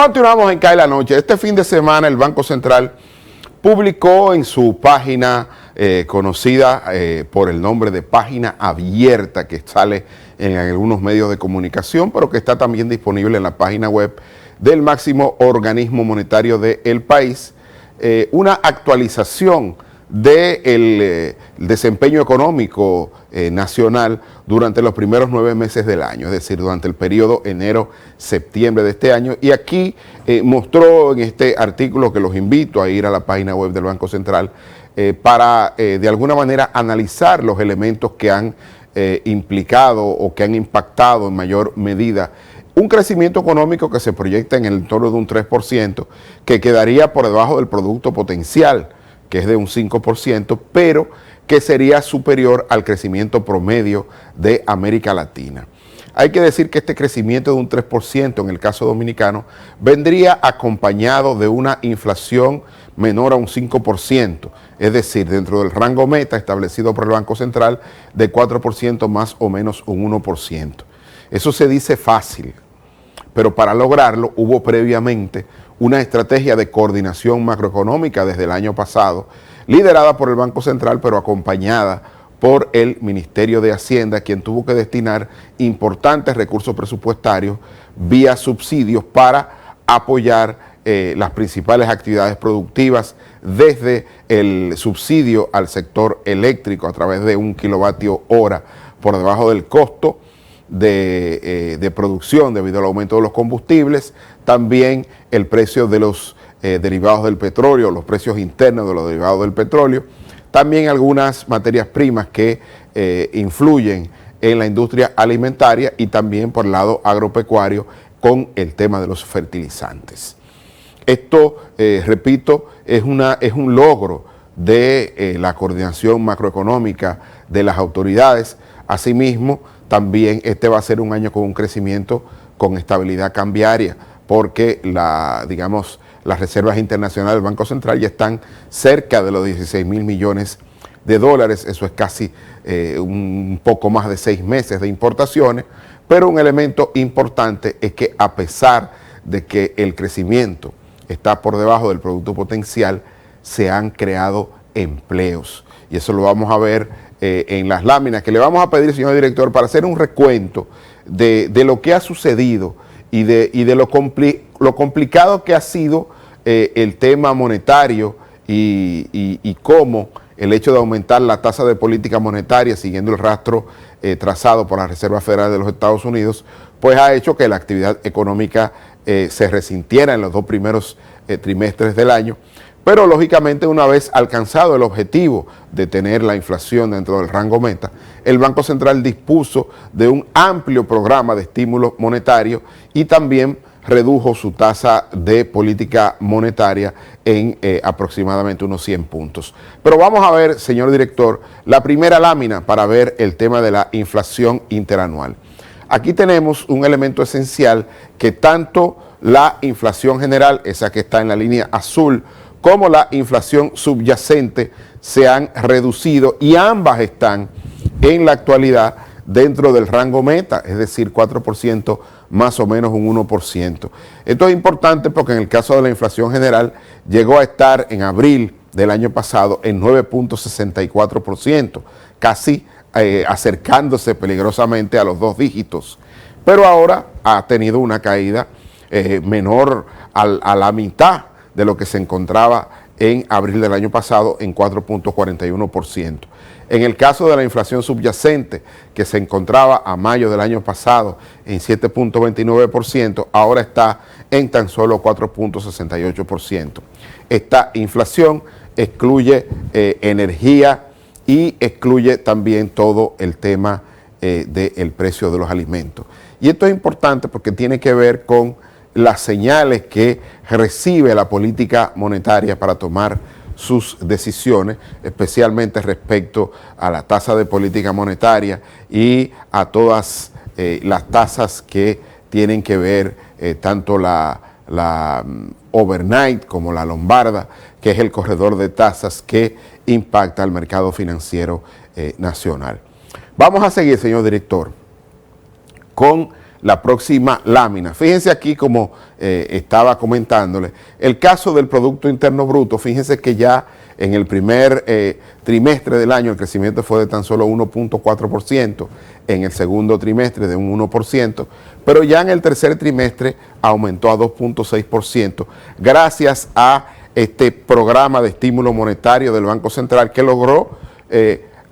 Continuamos en CAE la Noche. Este fin de semana el Banco Central publicó en su página conocida por el nombre de Página Abierta, que sale en algunos medios de comunicación, pero que está también disponible en la página web del máximo organismo monetario del país, una actualización del desempeño económico nacional durante los primeros 9 meses del año, es decir, durante el periodo enero-septiembre de este año. Y aquí mostró en este artículo, que los invito a ir a la página web del Banco Central, para de alguna manera analizar los elementos que han implicado o que han impactado en mayor medida un crecimiento económico que se proyecta en el entorno de un 3%, que quedaría por debajo del producto potencial, que es de un 5%, pero que sería superior al crecimiento promedio de América Latina. Hay que decir que este crecimiento de un 3% en el caso dominicano vendría acompañado de una inflación menor a un 5%, es decir, dentro del rango meta establecido por el Banco Central de 4% más o menos un 1%. Eso se dice fácil, pero para lograrlo hubo previamente una estrategia de coordinación macroeconómica desde el año pasado, liderada por el Banco Central, pero acompañada por el Ministerio de Hacienda, quien tuvo que destinar importantes recursos presupuestarios vía subsidios para apoyar las principales actividades productivas, desde el subsidio al sector eléctrico a través de 1 kilovatio hora por debajo del costo de producción debido al aumento de los combustibles, también el precio de los derivados del petróleo, los precios internos de los derivados del petróleo, también algunas materias primas que influyen en la industria alimentaria, y también por el lado agropecuario con el tema de los fertilizantes. Esto, repito, es un logro de la coordinación macroeconómica de las autoridades. Asimismo, también este va a ser un año con un crecimiento con estabilidad cambiaria, porque las reservas internacionales del Banco Central ya están cerca de los 16.000 millones de dólares. Eso es casi un poco más de 6 meses de importaciones, pero un elemento importante es que, a pesar de que el crecimiento está por debajo del producto potencial, se han creado empleos, y eso lo vamos a ver en las láminas que le vamos a pedir, señor director, para hacer un recuento de lo que ha sucedido y de lo complicado que ha sido el tema monetario, y cómo el hecho de aumentar la tasa de política monetaria, siguiendo el rastro trazado por la Reserva Federal de los Estados Unidos, pues ha hecho que la actividad económica se resintiera en los 2 primeros trimestres del año. Pero lógicamente, una vez alcanzado el objetivo de tener la inflación dentro del rango meta, el Banco Central dispuso de un amplio programa de estímulos monetarios y también redujo su tasa de política monetaria en aproximadamente unos 100 puntos. Pero vamos a ver, señor director, la primera lámina para ver el tema de la inflación interanual. Aquí tenemos un elemento esencial, que tanto la inflación general, esa que está en la línea azul, como la inflación subyacente se han reducido, y ambas están en la actualidad dentro del rango meta, es decir, 4% más o menos un 1%. Esto es importante porque en el caso de la inflación general llegó a estar en abril del año pasado en 9.64%, casi acercándose peligrosamente a los 2 dígitos, pero ahora ha tenido una caída menor a la mitad de lo que se encontraba en abril del año pasado, en 4.41%. En el caso de la inflación subyacente, que se encontraba a mayo del año pasado en 7.29%, ahora está en tan solo 4.68%. Esta inflación excluye energía y excluye también todo el tema del precio de los alimentos. Y esto es importante porque tiene que ver con las señales que recibe la política monetaria para tomar sus decisiones, especialmente respecto a la tasa de política monetaria y a todas las tasas que tienen que ver tanto la overnight como la lombarda, que es el corredor de tasas que impacta al mercado financiero nacional. Vamos a seguir, señor director, con la próxima lámina. Fíjense aquí como estaba comentándole, el caso del Producto Interno Bruto, fíjense que ya en el primer trimestre del año el crecimiento fue de tan solo 1.4%, en el segundo trimestre de un 1%, pero ya en el tercer trimestre aumentó a 2.6%, gracias a este programa de estímulo monetario del Banco Central que logró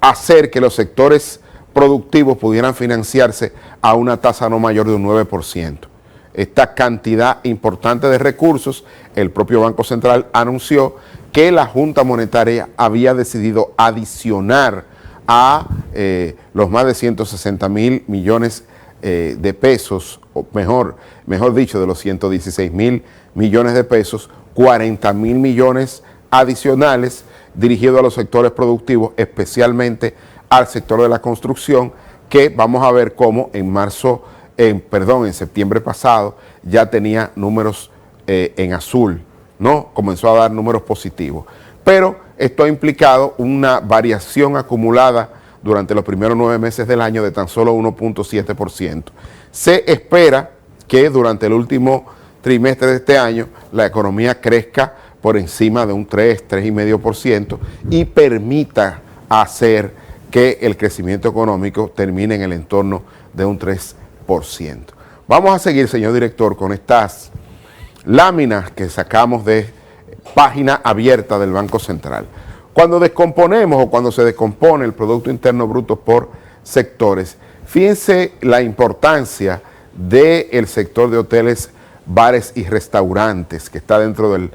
hacer que los sectores productivos pudieran financiarse a una tasa no mayor de un 9%. Esta cantidad importante de recursos, el propio Banco Central anunció que la Junta Monetaria había decidido adicionar a los más de 160.000 millones de pesos, o mejor dicho, de los 116.000 millones de pesos, 40.000 millones adicionales dirigidos a los sectores productivos, especialmente al sector de la construcción, que vamos a ver cómo en septiembre pasado ya tenía números en azul, ¿no? Comenzó a dar números positivos. Pero esto ha implicado una variación acumulada durante los primeros 9 meses del año de tan solo 1.7%. Se espera que durante el último trimestre de este año la economía crezca por encima de un 3,5% y permita hacer que el crecimiento económico termine en el entorno de un 3%. Vamos a seguir, señor director, con estas láminas que sacamos de página abierta del Banco Central. Cuando descomponemos o cuando se descompone el Producto Interno Bruto por sectores, fíjense la importancia del sector de hoteles, bares y restaurantes que está dentro del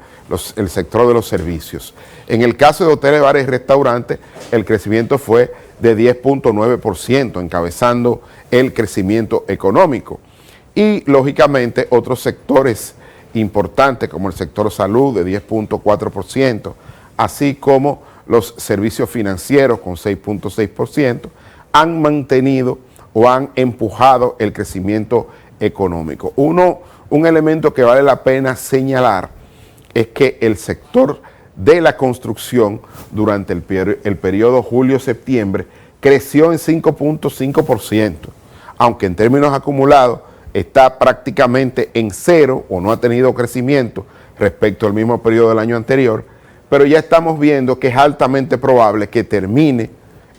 sector de los servicios. En el caso de hoteles, bares y restaurantes, el crecimiento fue de 10.9%, encabezando el crecimiento económico. Y, lógicamente, otros sectores importantes como el sector salud de 10.4%, así como los servicios financieros con 6.6%, han mantenido o han empujado el crecimiento económico. Un elemento que vale la pena señalar es que el sector de la construcción durante el periodo julio-septiembre creció en 5.5%, aunque en términos acumulados está prácticamente en cero o no ha tenido crecimiento respecto al mismo periodo del año anterior, pero ya estamos viendo que es altamente probable que termine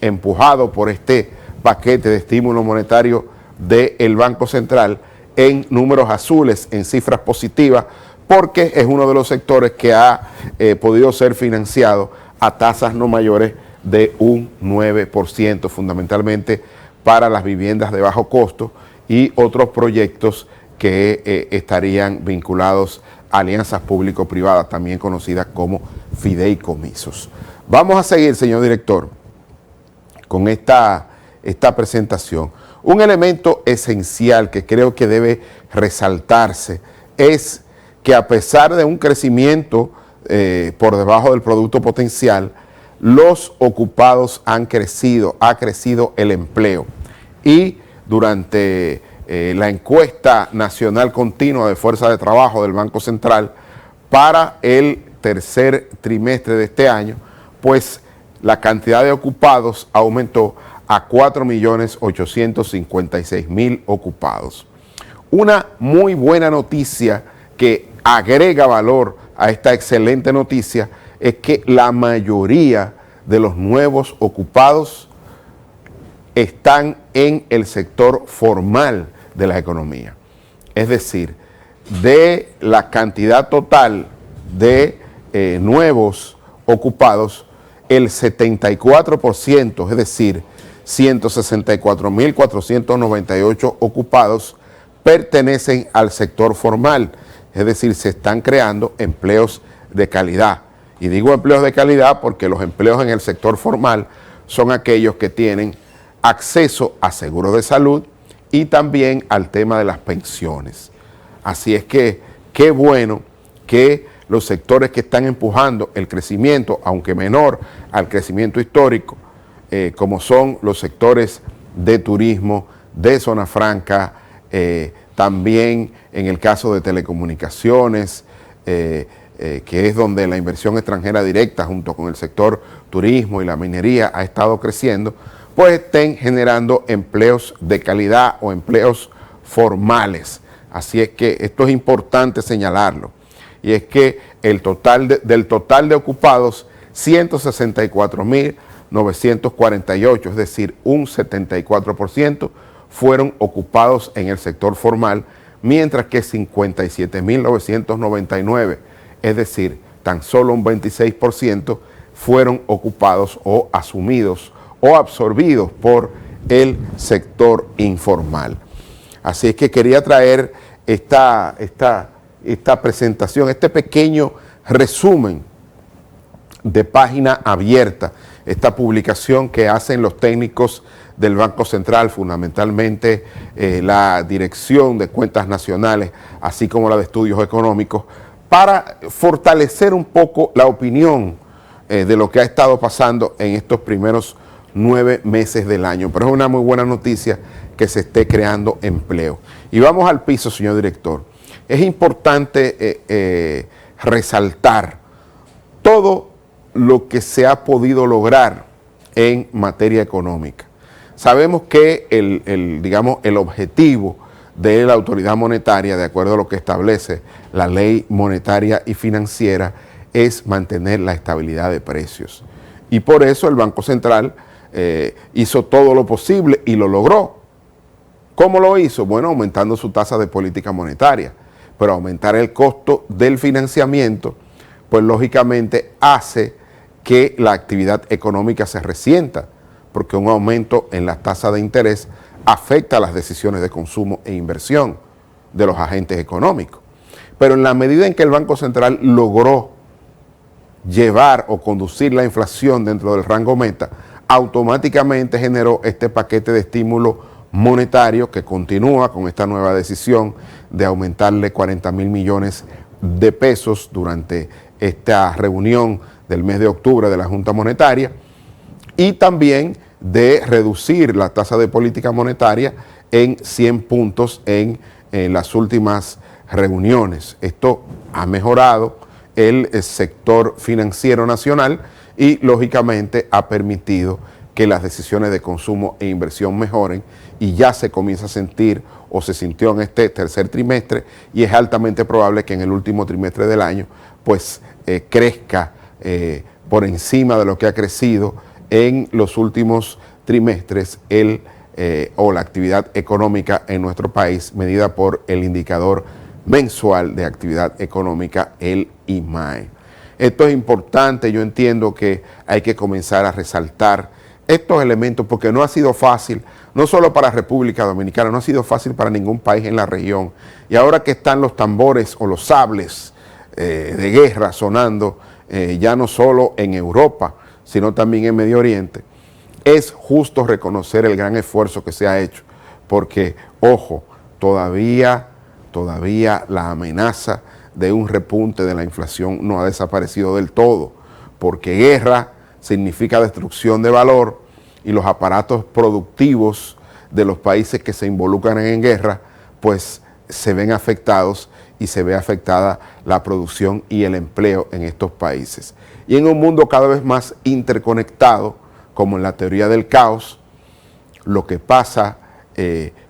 empujado por este paquete de estímulo monetario del Banco Central en números azules, en cifras positivas, porque es uno de los sectores que ha podido ser financiado a tasas no mayores de un 9%, fundamentalmente para las viviendas de bajo costo y otros proyectos que estarían vinculados a alianzas público-privadas, también conocidas como fideicomisos. Vamos a seguir, señor director, con esta presentación. Un elemento esencial que creo que debe resaltarse es que a pesar de un crecimiento por debajo del producto potencial, los ocupados han crecido, ha crecido el empleo. Y durante la encuesta nacional continua de fuerza de trabajo del Banco Central para el tercer trimestre de este año, pues la cantidad de ocupados aumentó a 4.856.000 ocupados. Una muy buena noticia que agrega valor a esta excelente noticia es que la mayoría de los nuevos ocupados están en el sector formal de la economía. Es decir, de la cantidad total de nuevos ocupados, el 74%, es decir, 164.498 ocupados, pertenecen al sector formal, es decir, se están creando empleos de calidad. Y digo empleos de calidad porque los empleos en el sector formal son aquellos que tienen acceso a seguros de salud y también al tema de las pensiones. Así es que qué bueno que los sectores que están empujando el crecimiento, aunque menor al crecimiento histórico, como son los sectores de turismo, de zona franca, también en el caso de telecomunicaciones, que es donde la inversión extranjera directa junto con el sector turismo y la minería ha estado creciendo, pues estén generando empleos de calidad o empleos formales. Así es que esto es importante señalarlo. Y es que del total de ocupados, 164.948, es decir, un 74%, fueron ocupados en el sector formal, mientras que 57.999, es decir, tan solo un 26%, fueron ocupados o asumidos o absorbidos por el sector informal. Así es que quería traer esta presentación, este pequeño resumen de Página Abierta, esta publicación que hacen los técnicos del Banco Central, fundamentalmente la Dirección de Cuentas Nacionales, así como la de Estudios Económicos, para fortalecer un poco la opinión de lo que ha estado pasando en estos primeros 9 meses del año. Pero es una muy buena noticia que se esté creando empleo. Y vamos al piso, señor director. Es importante resaltar todo lo que se ha podido lograr en materia económica. Sabemos que el objetivo de la autoridad monetaria, de acuerdo a lo que establece la ley monetaria y financiera, es mantener la estabilidad de precios. Y por eso el Banco Central hizo todo lo posible y lo logró. ¿Cómo lo hizo? Bueno, aumentando su tasa de política monetaria. Pero aumentar el costo del financiamiento, pues lógicamente hace que la actividad económica se resienta, porque un aumento en las tasas de interés afecta las decisiones de consumo e inversión de los agentes económicos. Pero en la medida en que el Banco Central logró llevar o conducir la inflación dentro del rango meta, automáticamente generó este paquete de estímulo monetario que continúa con esta nueva decisión de aumentarle 40.000 millones de pesos durante esta reunión del mes de octubre de la Junta Monetaria, y también de reducir la tasa de política monetaria en 100 puntos en las últimas reuniones. Esto ha mejorado el sector financiero nacional y lógicamente ha permitido que las decisiones de consumo e inversión mejoren, y ya se comienza a sentir o se sintió en este tercer trimestre, y es altamente probable que en el último trimestre del año pues crezca por encima de lo que ha crecido en los últimos trimestres la actividad económica en nuestro país, medida por el indicador mensual de actividad económica, el IMAE. Esto es importante. Yo entiendo que hay que comenzar a resaltar estos elementos porque no ha sido fácil, no solo para República Dominicana, no ha sido fácil para ningún país en la región. Y ahora que están los tambores o los sables de guerra sonando, ya no solo en Europa, sino también en Medio Oriente, es justo reconocer el gran esfuerzo que se ha hecho, porque, ojo, todavía la amenaza de un repunte de la inflación no ha desaparecido del todo, porque guerra significa destrucción de valor, y los aparatos productivos de los países que se involucran en guerra, pues se ven afectados, y se ve afectada la producción y el empleo en estos países. Y en un mundo cada vez más interconectado, como en la teoría del caos, lo que pasa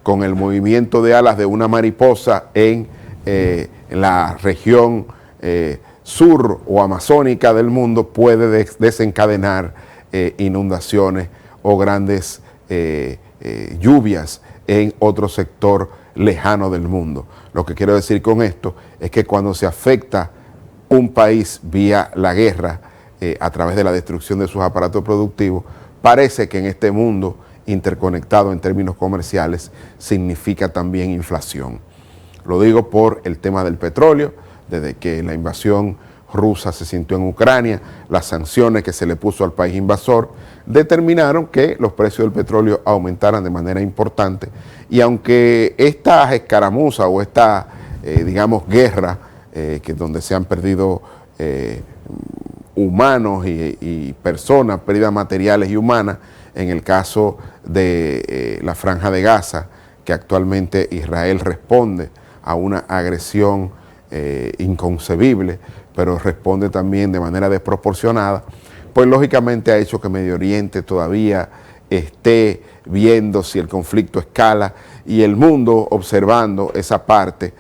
con el movimiento de alas de una mariposa en la región sur o amazónica del mundo puede desencadenar inundaciones o grandes lluvias en otro sector lejano del mundo. Lo que quiero decir con esto es que cuando se afecta un país vía la guerra, a través de la destrucción de sus aparatos productivos, parece que en este mundo interconectado en términos comerciales significa también inflación. Lo digo por el tema del petróleo. Desde que la invasión rusa se sintió en Ucrania, las sanciones que se le puso al país invasor determinaron que los precios del petróleo aumentaran de manera importante, y aunque esta escaramuza o esta, guerra, que donde se han perdido humanos y personas, pérdidas materiales y humanas, en el caso de la Franja de Gaza, que actualmente Israel responde a una agresión inconcebible, pero responde también de manera desproporcionada, pues lógicamente ha hecho que Medio Oriente todavía esté viendo si el conflicto escala y el mundo observando esa parte,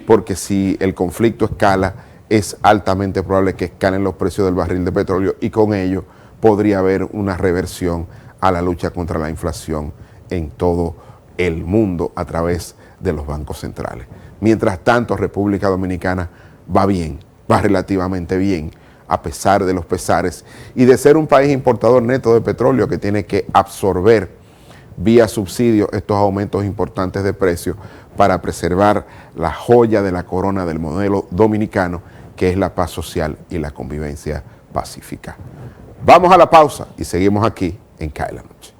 porque si el conflicto escala, es altamente probable que escalen los precios del barril de petróleo y con ello podría haber una reversión a la lucha contra la inflación en todo el mundo a través de los bancos centrales. Mientras tanto, República Dominicana va bien, va relativamente bien, a pesar de los pesares y de ser un país importador neto de petróleo que tiene que absorber vía subsidios estos aumentos importantes de precios para preservar la joya de la corona del modelo dominicano, que es la paz social y la convivencia pacífica. Vamos a la pausa y seguimos aquí en CAE la Noche.